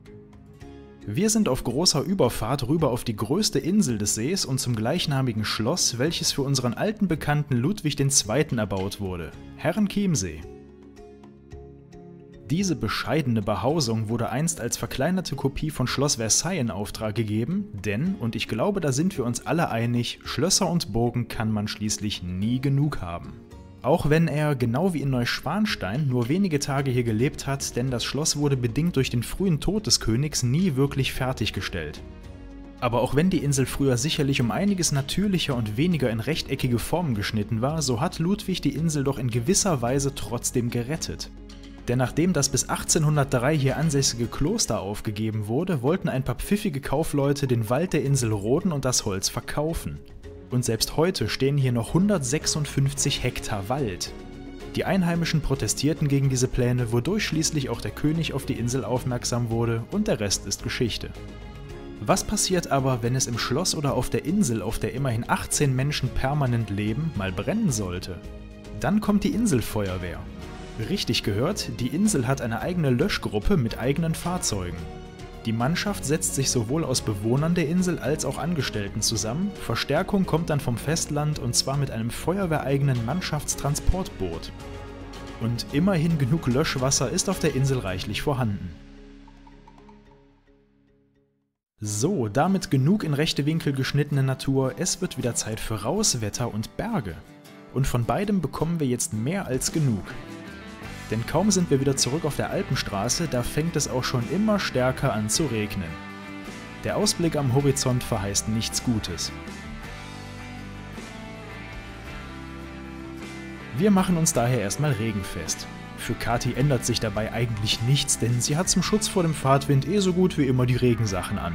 Wir sind auf großer Überfahrt rüber auf die größte Insel des Sees und zum gleichnamigen Schloss, welches für unseren alten Bekannten Ludwig II. Erbaut wurde, Herrenchiemsee. Diese bescheidene Behausung wurde einst als verkleinerte Kopie von Schloss Versailles in Auftrag gegeben, denn, und ich glaube, da sind wir uns alle einig, Schlösser und Burgen kann man schließlich nie genug haben. Auch wenn er, genau wie in Neuschwanstein, nur wenige Tage hier gelebt hat, denn das Schloss wurde bedingt durch den frühen Tod des Königs nie wirklich fertiggestellt. Aber auch wenn die Insel früher sicherlich um einiges natürlicher und weniger in rechteckige Formen geschnitten war, so hat Ludwig die Insel doch in gewisser Weise trotzdem gerettet. Denn nachdem das bis 1803 hier ansässige Kloster aufgegeben wurde, wollten ein paar pfiffige Kaufleute den Wald der Insel roden und das Holz verkaufen. Und selbst heute stehen hier noch 156 Hektar Wald. Die Einheimischen protestierten gegen diese Pläne, wodurch schließlich auch der König auf die Insel aufmerksam wurde und der Rest ist Geschichte. Was passiert aber, wenn es im Schloss oder auf der Insel, auf der immerhin 18 Menschen permanent leben, mal brennen sollte? Dann kommt die Inselfeuerwehr. Richtig gehört, die Insel hat eine eigene Löschgruppe mit eigenen Fahrzeugen. Die Mannschaft setzt sich sowohl aus Bewohnern der Insel als auch Angestellten zusammen. Verstärkung kommt dann vom Festland und zwar mit einem feuerwehreigenen Mannschaftstransportboot. Und immerhin genug Löschwasser ist auf der Insel reichlich vorhanden. So, damit genug in rechte Winkel geschnittene Natur, es wird wieder Zeit für Rauswetter und Berge. Und von beidem bekommen wir jetzt mehr als genug. Denn kaum sind wir wieder zurück auf der Alpenstraße, da fängt es auch schon immer stärker an zu regnen. Der Ausblick am Horizont verheißt nichts Gutes. Wir machen uns daher erstmal regenfest. Für Kathi ändert sich dabei eigentlich nichts, denn sie hat zum Schutz vor dem Fahrtwind so gut wie immer die Regensachen an.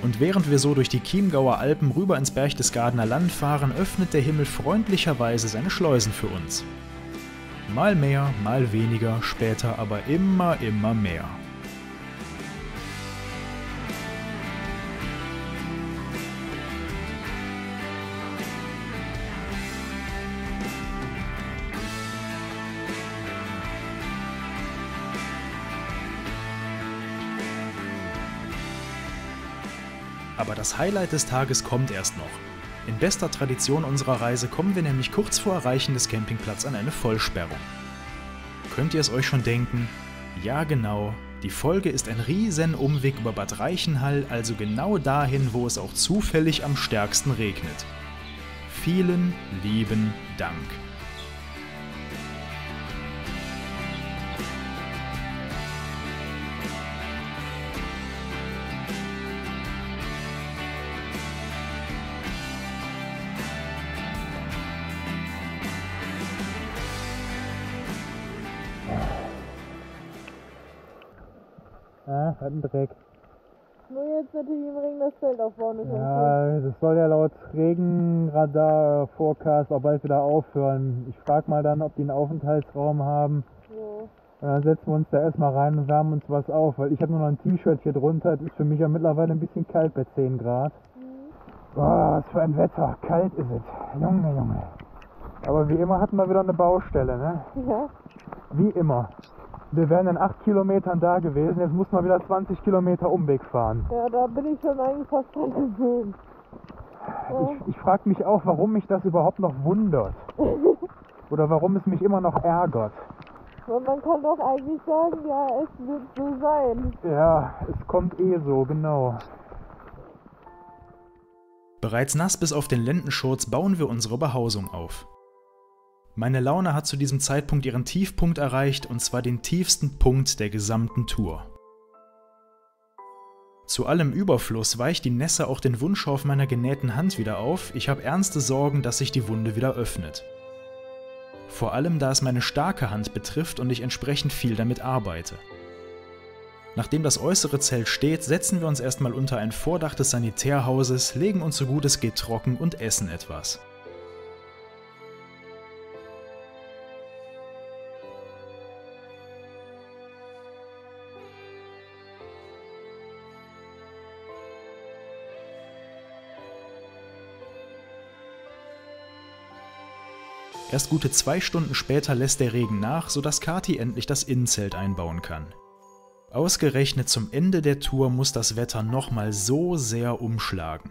Und während wir so durch die Chiemgauer Alpen rüber ins Berchtesgadener Land fahren, öffnet der Himmel freundlicherweise seine Schleusen für uns. Mal mehr, mal weniger, später aber immer mehr. Aber das Highlight des Tages kommt erst noch. In bester Tradition unserer Reise kommen wir nämlich kurz vor Erreichen des Campingplatzes an eine Vollsperrung. Könnt ihr es euch schon denken? Ja genau, die Folge ist ein riesen Umweg über Bad Reichenhall, also genau dahin, wo es auch zufällig am stärksten regnet. Vielen lieben Dank. Ja, hat einen Dreck. Nur jetzt natürlich im Regen das Zelt aufbauen ist. Ja, das soll ja laut Regenradar Forecast auch bald wieder aufhören. Ich frage mal dann, ob die einen Aufenthaltsraum haben. Ja. Und dann setzen wir uns da erstmal rein und wärmen uns was auf, weil ich habe nur noch ein T-Shirt hier drunter. Es ist für mich ja mittlerweile ein bisschen kalt bei 10 Grad. Boah, was für ein Wetter. Kalt ist es. Junge. Aber wie immer hatten wir wieder eine Baustelle, ne? Ja. Wie immer. Wir wären in 8 Kilometern da gewesen, jetzt muss man wieder 20 Kilometer Umweg fahren. Ja, da bin ich schon eigentlich fast dran gewöhnt. Ja. Ich frage mich auch, warum mich das überhaupt noch wundert. Oder warum es mich immer noch ärgert. Weil man kann doch eigentlich sagen, ja, es wird so sein. Ja, es kommt so, genau. Bereits nass bis auf den Lendenschurz bauen wir unsere Behausung auf. Meine Laune hat zu diesem Zeitpunkt ihren Tiefpunkt erreicht, und zwar den tiefsten Punkt der gesamten Tour. Zu allem Überfluss weicht die Nässe auch den Wunsch auf meiner genähten Hand wieder auf. Ich habe ernste Sorgen, dass sich die Wunde wieder öffnet. Vor allem, da es meine starke Hand betrifft und ich entsprechend viel damit arbeite. Nachdem das äußere Zelt steht, setzen wir uns erstmal unter ein Vordach des Sanitärhauses, legen uns so gut es geht trocken und essen etwas. Erst gute 2 Stunden später lässt der Regen nach, sodass Kathi endlich das Innenzelt einbauen kann. Ausgerechnet zum Ende der Tour muss das Wetter nochmal so sehr umschlagen.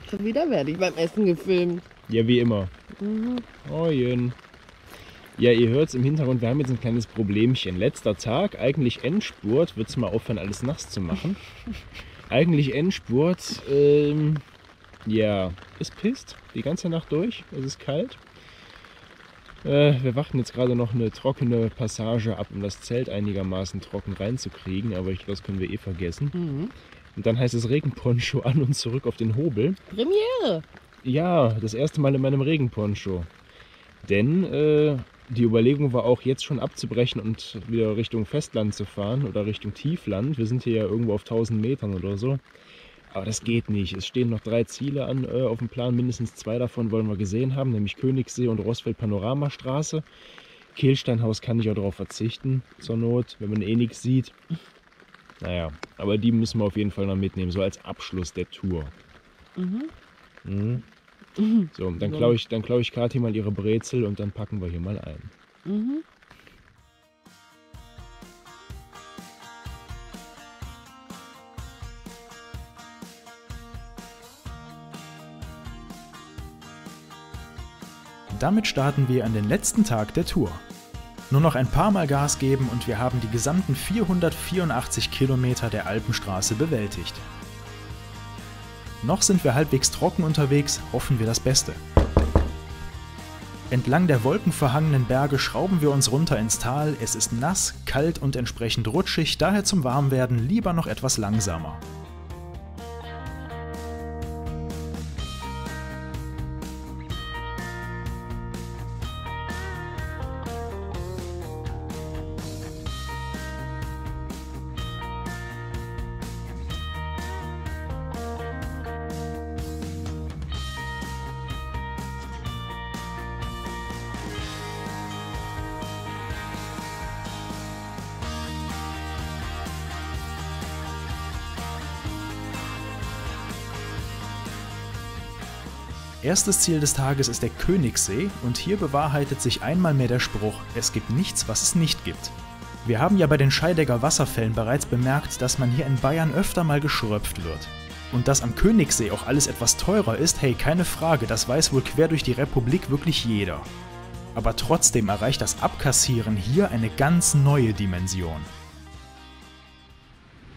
Schon wieder werde ich beim Essen gefilmt. Ja, wie immer. Oh Jön. Ja, ihr hört es im Hintergrund, wir haben jetzt ein kleines Problemchen. Letzter Tag, eigentlich Endspurt. Würdest du mal aufhören, alles nass zu machen? Eigentlich Endspurt. Ja, es pisst die ganze Nacht durch. Es ist kalt. Wir warten jetzt gerade noch eine trockene Passage ab, um das Zelt einigermaßen trocken reinzukriegen. Aber ich glaube, das können wir eh vergessen. Und dann heißt es Regenponcho an und zurück auf den Hobel. Premiere! Ja, das erste Mal in meinem Regenponcho. Denn die Überlegung war auch jetzt schon abzubrechen und wieder Richtung Festland zu fahren oder Richtung Tiefland. Wir sind hier ja irgendwo auf 1000 Metern oder so. Aber das geht nicht. Es stehen noch 3 Ziele an auf dem Plan. Mindestens 2 davon wollen wir gesehen haben, nämlich Königssee und Rossfeld-Panoramastraße. Kehlsteinhaus kann ich auch darauf verzichten, zur Not, wenn man eh nichts sieht. Naja, aber die müssen wir auf jeden Fall noch mitnehmen, so als Abschluss der Tour. So, dann klaue ich Kathi mal ihre Brezel und dann packen wir hier mal ein. Damit starten wir an den letzten Tag der Tour. Nur noch ein paar Mal Gas geben und wir haben die gesamten 484 Kilometer der Alpenstraße bewältigt. Noch sind wir halbwegs trocken unterwegs, hoffen wir das Beste. Entlang der wolkenverhangenen Berge schrauben wir uns runter ins Tal. Es ist nass, kalt und entsprechend rutschig, daher zum Warmwerden lieber noch etwas langsamer. Erstes Ziel des Tages ist der Königssee und hier bewahrheitet sich einmal mehr der Spruch, es gibt nichts, was es nicht gibt. Wir haben ja bei den Scheidegger Wasserfällen bereits bemerkt, dass man hier in Bayern öfter mal geschröpft wird. Und dass am Königssee auch alles etwas teurer ist, hey, keine Frage, das weiß wohl quer durch die Republik wirklich jeder. Aber trotzdem erreicht das Abkassieren hier eine ganz neue Dimension.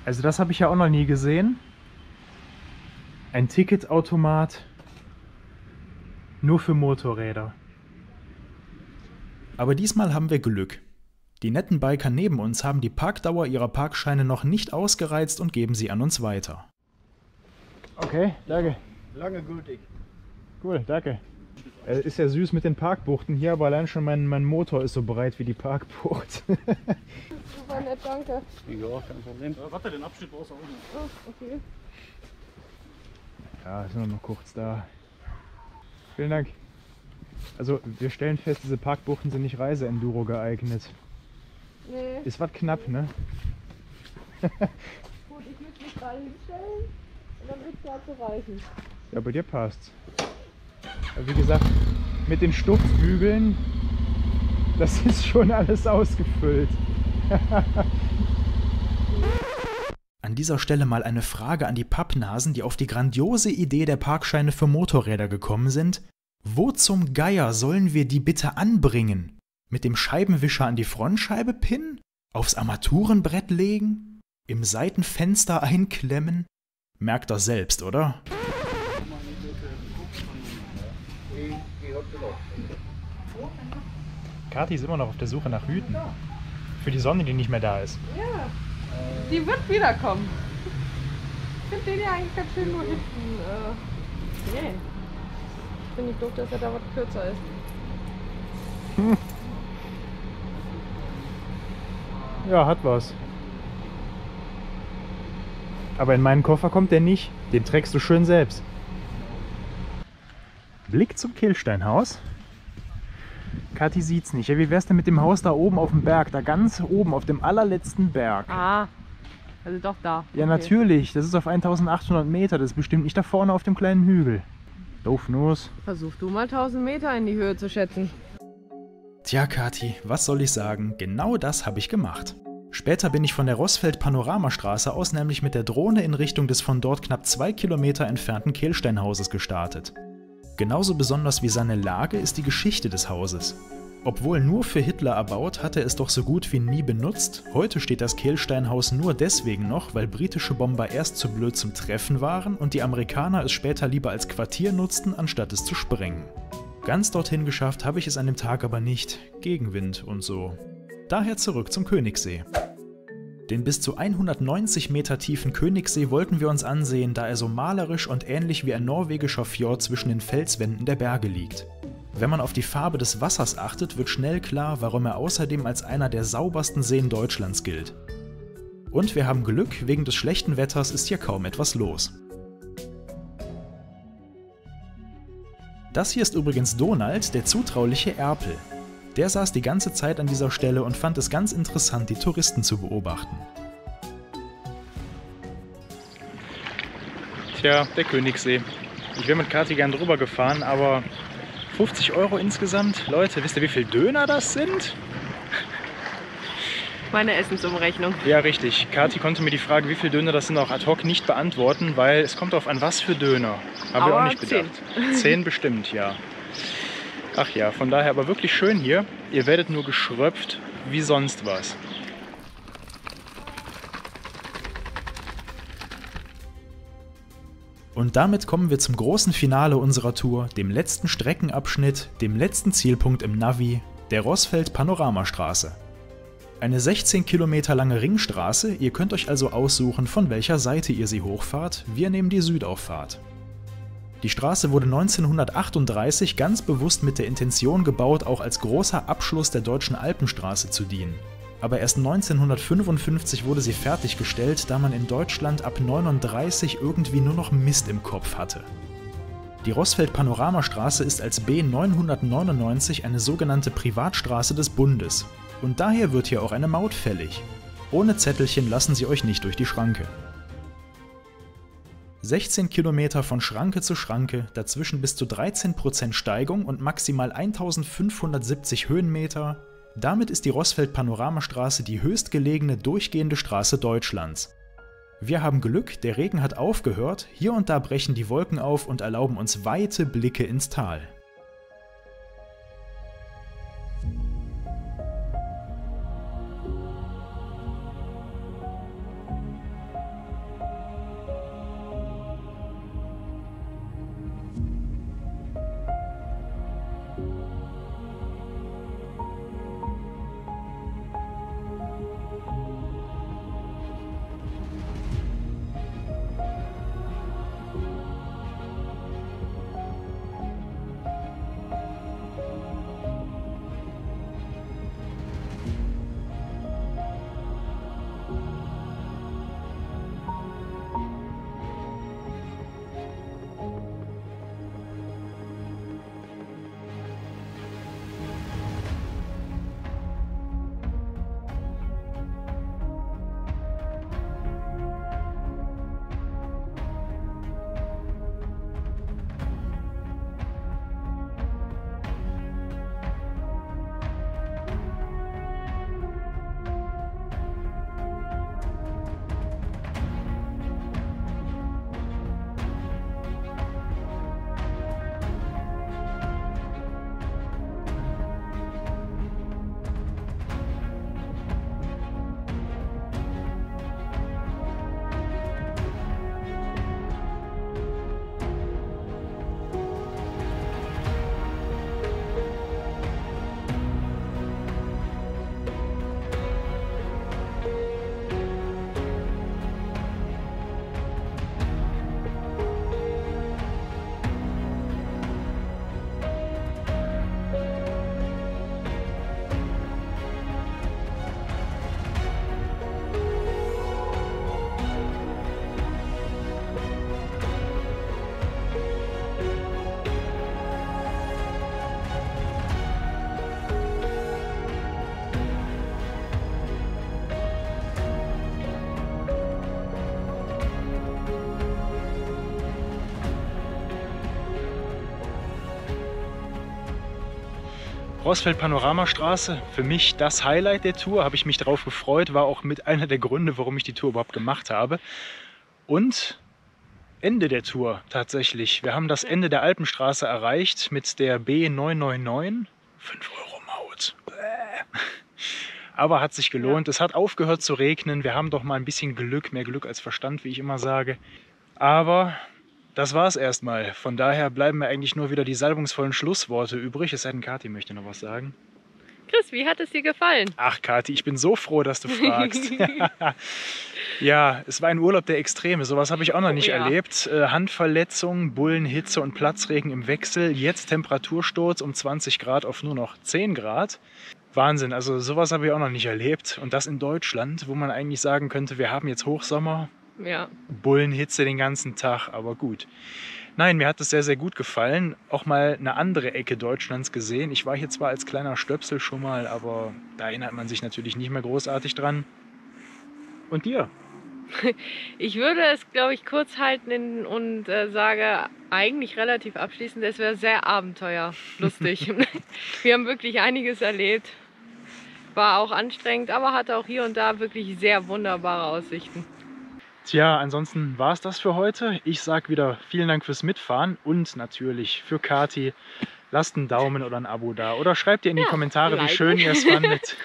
Also das habe ich ja auch noch nie gesehen. Ein Ticketautomat nur für Motorräder. Aber diesmal haben wir Glück. Die netten Biker neben uns haben die Parkdauer ihrer Parkscheine noch nicht ausgereizt und geben sie an uns weiter. Okay, danke. Lange gültig. Cool, danke. Ist ja süß mit den Parkbuchten hier, aber allein schon mein Motor ist so breit wie die Parkbucht. Super nett, danke. Ja, kein Problem. Warte, den Abschnitt brauchst du auch nicht. Oh, okay. Ja, sind wir noch kurz da. Vielen Dank. Also wir stellen fest, diese Parkbuchten sind nicht Reise-Enduro geeignet. Nee. Ist was knapp, ne? Gut, ich muss mich gerade hinstellen und dann wird es ja zu reichen. Ja, bei dir passt's. Aber wie gesagt, mit den Sturzbügeln, das ist schon alles ausgefüllt. An dieser Stelle mal eine Frage an die Pappnasen, die auf die grandiose Idee der Parkscheine für Motorräder gekommen sind. Wo zum Geier sollen wir die bitte anbringen? Mit dem Scheibenwischer an die Frontscheibe pinnen? Aufs Armaturenbrett legen? Im Seitenfenster einklemmen? Merkt ihr selbst, oder? Kathi ist immer noch auf der Suche nach Hüten. Für die Sonne, die nicht mehr da ist. Ja, die wird wiederkommen. Ich finde den ja eigentlich ganz schön nur hinten. Nee. Finde ich doof, dass er da was kürzer ist. Ja, hat was. Aber in meinen Koffer kommt der nicht. Den trägst du schön selbst. Blick zum Kehlsteinhaus. Kathi sieht's nicht. Ja, wie wär's denn mit dem Haus da oben auf dem Berg? Da ganz oben, auf dem allerletzten Berg. Ah, also doch da. Ja, Okay. natürlich. Das ist auf 1800 Meter. Das ist bestimmt nicht da vorne auf dem kleinen Hügel. Doofnuss. Versuch du mal 1000 Meter in die Höhe zu schätzen. Tja, Kathi, was soll ich sagen? Genau das habe ich gemacht. Später bin ich von der Rossfeld-Panoramastraße aus nämlich mit der Drohne in Richtung des von dort knapp 2 Kilometer entfernten Kehlsteinhauses gestartet. Genauso besonders wie seine Lage ist die Geschichte des Hauses. Obwohl nur für Hitler erbaut, hat er es doch so gut wie nie benutzt. Heute steht das Kehlsteinhaus nur deswegen noch, weil britische Bomber erst zu blöd zum Treffen waren und die Amerikaner es später lieber als Quartier nutzten, anstatt es zu sprengen. Ganz dorthin geschafft habe ich es an dem Tag aber nicht. Gegenwind und so. Daher zurück zum Königssee. Den bis zu 190 Meter tiefen Königssee wollten wir uns ansehen, da er so malerisch und ähnlich wie ein norwegischer Fjord zwischen den Felswänden der Berge liegt. Wenn man auf die Farbe des Wassers achtet, wird schnell klar, warum er außerdem als einer der saubersten Seen Deutschlands gilt. Und wir haben Glück, wegen des schlechten Wetters ist hier kaum etwas los. Das hier ist übrigens Donald, der zutrauliche Erpel. Der saß die ganze Zeit an dieser Stelle und fand es ganz interessant, die Touristen zu beobachten. Tja, der Königssee. Ich wäre mit Kathi gern drüber gefahren, aber 50 € insgesamt? Leute, wisst ihr, wie viel Döner das sind? Meine Essensumrechnung. Ja, richtig. Kathi konnte mir die Frage, wie viel Döner das sind, auch ad hoc nicht beantworten, weil es kommt darauf an, was für Döner. Habe ich auch nicht bedacht. 10 bestimmt, ja. Ach ja, von daher aber wirklich schön hier. Ihr werdet nur geschröpft wie sonst was. Und damit kommen wir zum großen Finale unserer Tour, dem letzten Streckenabschnitt, dem letzten Zielpunkt im Navi, der Rossfeld-Panoramastraße. Eine 16 Kilometer lange Ringstraße, ihr könnt euch also aussuchen, von welcher Seite ihr sie hochfahrt, wir nehmen die Südauffahrt. Die Straße wurde 1938 ganz bewusst mit der Intention gebaut, auch als großer Abschluss der Deutschen Alpenstraße zu dienen. Aber erst 1955 wurde sie fertiggestellt, da man in Deutschland ab 1939 irgendwie nur noch Mist im Kopf hatte. Die Rossfeld-Panoramastraße ist als B 999 eine sogenannte Privatstraße des Bundes. Und daher wird hier auch eine Maut fällig. Ohne Zettelchen lassen sie euch nicht durch die Schranke. 16 Kilometer von Schranke zu Schranke, dazwischen bis zu 13% Steigung und maximal 1570 Höhenmeter. Damit ist die Rossfeld-Panoramastraße die höchstgelegene durchgehende Straße Deutschlands. Wir haben Glück, der Regen hat aufgehört, hier und da brechen die Wolken auf und erlauben uns weite Blicke ins Tal. Roßfeld Panoramastraße, für mich das Highlight der Tour, habe ich mich darauf gefreut, war auch mit einer der Gründe, warum ich die Tour überhaupt gemacht habe. Und Ende der Tour tatsächlich. Wir haben das Ende der Alpenstraße erreicht mit der B999. 5 € Maut. Aber hat sich gelohnt. Es hat aufgehört zu regnen. Wir haben doch mal ein bisschen Glück, mehr Glück als Verstand, wie ich immer sage. Aber das war es erstmal. Von daher bleiben mir eigentlich nur wieder die salbungsvollen Schlussworte übrig. Es sei denn, Kathi möchte noch was sagen. Chris, wie hat es dir gefallen? Ach, Kathi, ich bin so froh, dass du fragst. Ja, es war ein Urlaub der Extreme. Sowas habe ich auch noch nicht erlebt. Handverletzung, Bullenhitze und Platzregen im Wechsel. Jetzt Temperatursturz um 20 Grad auf nur noch 10 Grad. Wahnsinn, also sowas habe ich auch noch nicht erlebt. Und das in Deutschland, wo man eigentlich sagen könnte, wir haben jetzt Hochsommer. Ja. Bullenhitze den ganzen Tag, aber gut. Nein, mir hat es sehr, sehr gut gefallen. Auch mal eine andere Ecke Deutschlands gesehen. Ich war hier zwar als kleiner Stöpsel schon mal, aber da erinnert man sich natürlich nicht mehr großartig dran. Und dir? Ich würde es, glaube ich, kurz halten und sage eigentlich relativ abschließend, es wäre sehr abenteuerlustig. Wir haben wirklich einiges erlebt. War auch anstrengend, aber hatte auch hier und da wirklich sehr wunderbare Aussichten. Tja, ansonsten war es das für heute. Ich sage wieder vielen Dank fürs Mitfahren und natürlich für Kathi. Lasst einen Daumen oder ein Abo da oder schreibt ihr in die Kommentare, wie schön ihr es fandet.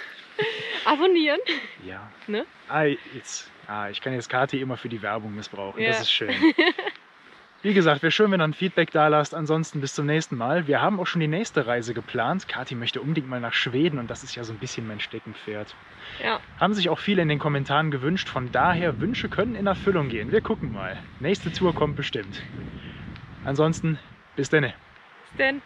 Abonnieren. Ja. Ne? Ich kann jetzt Kathi immer für die Werbung missbrauchen. Ja. Das ist schön. Wie gesagt, wäre schön, wenn ihr ein Feedback da lasst. Ansonsten bis zum nächsten Mal. Wir haben auch schon die nächste Reise geplant. Kathi möchte unbedingt mal nach Schweden und das ist ja so ein bisschen mein Steckenpferd. Ja. Haben sich auch viele in den Kommentaren gewünscht. Von daher, Wünsche können in Erfüllung gehen. Wir gucken mal. Nächste Tour kommt bestimmt. Ansonsten, bis dann. Bis dann.